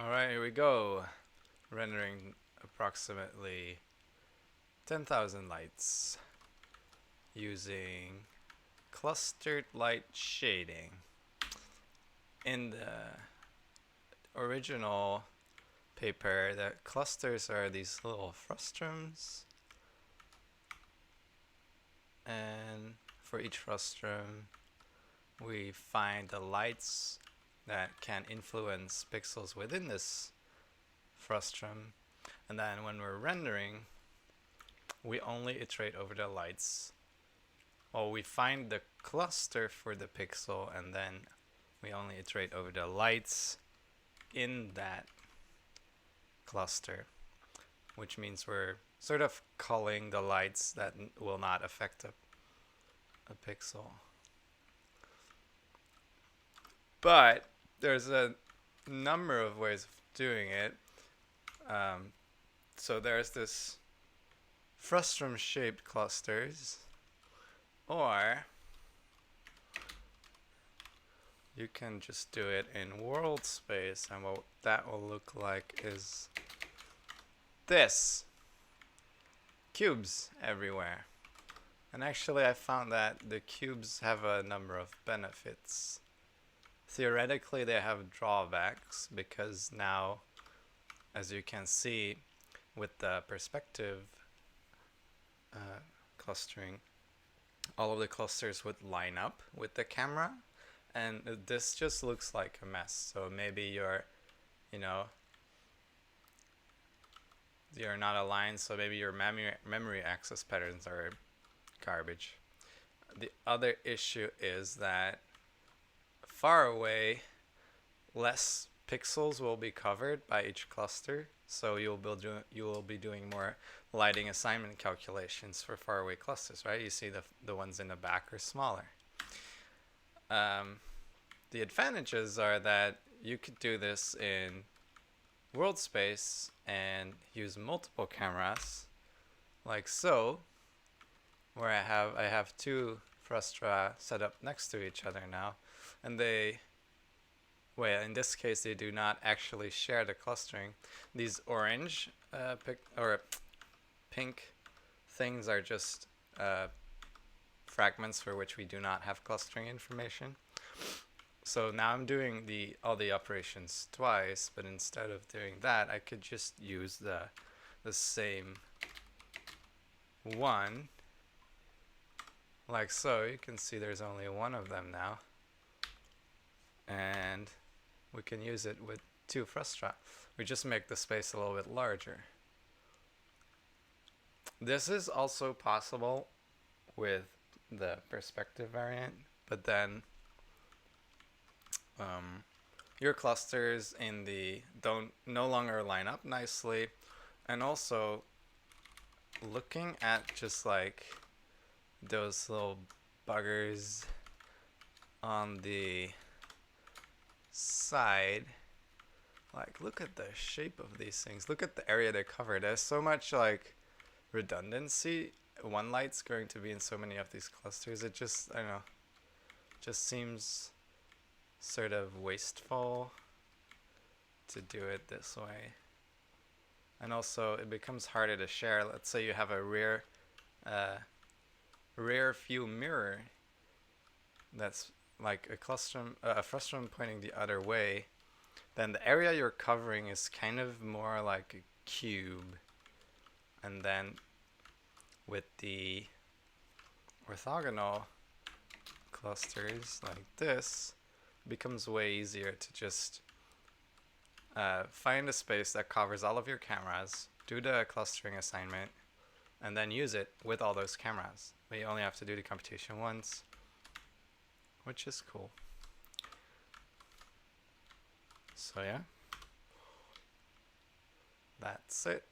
Alright, here we go. Rendering approximately 10,000 lights using clustered light shading. In the original paper, the clusters are these little frustrums, and for each frustrum we find the lights that can influence pixels within this frustrum, and then when we're rendering we only iterate over the lights. Well, we find the cluster for the pixel and then we only iterate over the lights in that cluster, which means we're sort of culling the lights that will not affect a pixel. But there's a number of ways of doing it. So there's this frustrum shaped clusters, or you can just do it in world space, and what that will look like is this. Cubes everywhere. And actually I found that the cubes have a number of benefits. Theoretically they have drawbacks, because now, as you can see with the perspective clustering, all of the clusters would line up with the camera, and this just looks like a mess. So maybe you're not aligned, so maybe your memory access patterns are garbage. The other issue is that far away, less pixels will be covered by each cluster, so you will be doing more lighting assignment calculations for far away clusters, right? You see the ones in the back are smaller. The advantages are that you could do this in world space and use multiple cameras, like so, where I have two frustra set up next to each other now, and in this case they do not actually share the clustering. These orange pink things are just fragments for which we do not have clustering information. So now I'm doing all the operations twice, but instead of doing that I could just use the same one, like so. You can see there's only one of them now, and we can use it with two frustra. We just make the space a little bit larger. This is also possible with the perspective variant, but then your clusters no longer line up nicely, and also looking at just like those little buggers on the side, like look at the shape of these things, look at the area they cover. There's so much like redundancy. One light's going to be in so many of these clusters. It just, I don't know, just seems sort of wasteful to do it this way. And also it becomes harder to share. Let's say you have a rear view mirror that's like a frustrum pointing the other way, then the area you're covering is kind of more like a cube. And then with the orthogonal clusters like this, it becomes way easier to just find a space that covers all of your cameras, do the clustering assignment, and then use it with all those cameras. But you only have to do the computation once, which is cool. So yeah, that's it.